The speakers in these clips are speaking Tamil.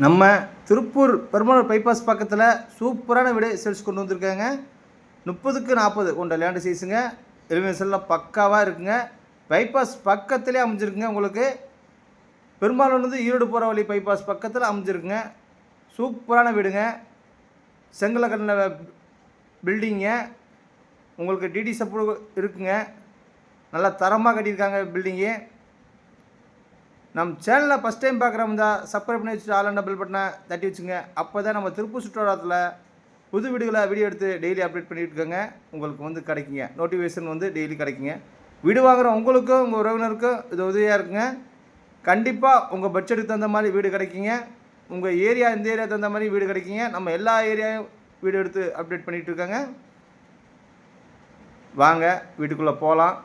நம்ம திருப்பூர் பெருமாள் பைபாஸ் பக்கத்தில் சூப்பரான வீடு சேல்ஸ் கொண்டு வந்திருக்காங்க. 30க்கு 40 கொண்ட லேண்டு சைஸுங்க. எலிவேஷன்லாம் பக்காவாக இருக்குங்க. பைபாஸ் பக்கத்துலேயே அமைஞ்சிருக்குங்க. உங்களுக்கு பெரும்பாலும் ஈரோடு போகிற வழி பைபாஸ் பக்கத்தில் அமைஞ்சிருக்குங்க. சூப்பரான வீடுங்க. செங்கலை கட்டின பில்டிங்க. உங்களுக்கு டிடி சப்போர்ட் இருக்குங்க. நல்லா தரமாக கட்டியிருக்காங்க பில்டிங்கு. நம்ம சேனலில் ஃபஸ்ட் டைம் பார்க்குறோம் தான் சப்ஸ்கிரைப் பண்ணி வச்சுட்டு ஆல் அண்ட் பெல் பட்டனை தட்டி வச்சுங்க. அப்போ தான் நம்ம திருப்பூர் சுற்றுலாத்தில் புது வீடுகளை வீடியோ எடுத்து டெய்லி அப்டேட் பண்ணிட்டு இருக்கோங்க. உங்களுக்கு கிடைக்குங்க, நோட்டிஃபிகேஷன் டெய்லி கிடைக்குங்க. வீடு வாங்குகிற உங்களுக்கும் உங்கள் உறவினருக்கும் இது உதவியாக இருக்குங்க. கண்டிப்பாக உங்கள் பட்ஜெட்டுக்கு தகுந்த மாதிரி வீடு கிடைக்குங்க. உங்கள் ஏரியா இந்த ஏரியா தகுந்த மாதிரி வீடு கிடைக்குங்க. நம்ம எல்லா ஏரியாவும் வீடு எடுத்து அப்டேட் பண்ணிகிட்டு இருக்காங்க. வாங்க வீட்டுக்குள்ளே போகலாம்.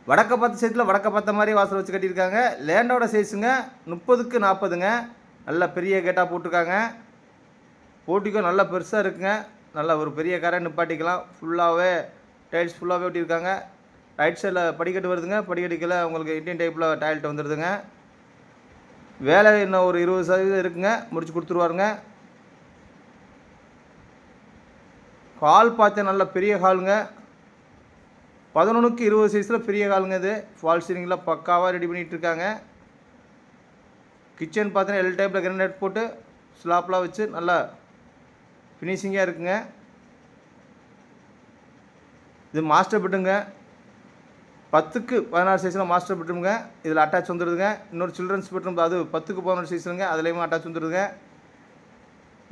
வடக்க பார்த்த சைஸில் வடக்க பார்த்த மாதிரி வாசல் வச்சு கட்டியிருக்காங்க. லேண்டோட சைஸுங்க 30க்கு 40ங்க. நல்ல பெரிய கேட்டாக போட்டிருக்காங்க. போட்டிக்கும் நல்லா பெருசாக இருக்குங்க. நல்லா ஒரு பெரிய காரை நிப்பாட்டிக்கலாம். ஃபுல்லாகவே டைல்ஸ் ஃபுல்லாகவே ஒட்டியிருக்காங்க. ரைட் சைடில் படிக்கட்டு வருதுங்க. படிக்கட்டுக்கில் உங்களுக்கு இண்டியன் டைப்பில் டாய்லெட் வந்துடுதுங்க. வேலை இன்னும் ஒரு 20% இருக்குங்க, முடிச்சு கொடுத்துருவாருங்க. ஹால் பார்த்தா நல்ல பெரிய ஹாலுங்க. 11க்கு 20 சைஸில் பெரிய ஹாலுங்க. இது ஃபால் சீலிங்கில் பக்காவாக ரெடி பண்ணிகிட்டு இருக்காங்க. கிச்சன் பார்த்தீங்கன்னா எல் டைப்பில் கிரானைட் போட்டு ஸ்லாப்லாம் வச்சு நல்லா ஃபினிஷிங்காக இருக்குங்க. இது மாஸ்டர் பெட்டுங்க. 10க்கு 16 சைஸில் மாஸ்டர் பெட்ரூம்ங்க. இதில் அட்டாச் வந்துடுதுங்க. இன்னொரு சில்ட்ரன்ஸ் பெட்ரூம் அது 10க்கு 11 சைஸுங்க. அதுலேயுமே அட்டாச் வந்துடுதுங்க.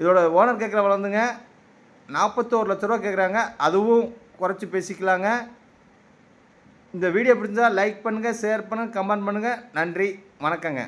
இதோட ஓனர் கேட்குற வளர்ந்துங்க 41 லட்ச ரூபா கேட்குறாங்க. அதுவும் குறைச்சி பேசிக்கலாங்க. இந்த வீடியோ பிடிச்சிருந்தால் லைக் பண்ணுங்கள், ஷேர் பண்ணுங்கள், கமெண்ட் பண்ணுங்கள். நன்றி, வணக்கங்க.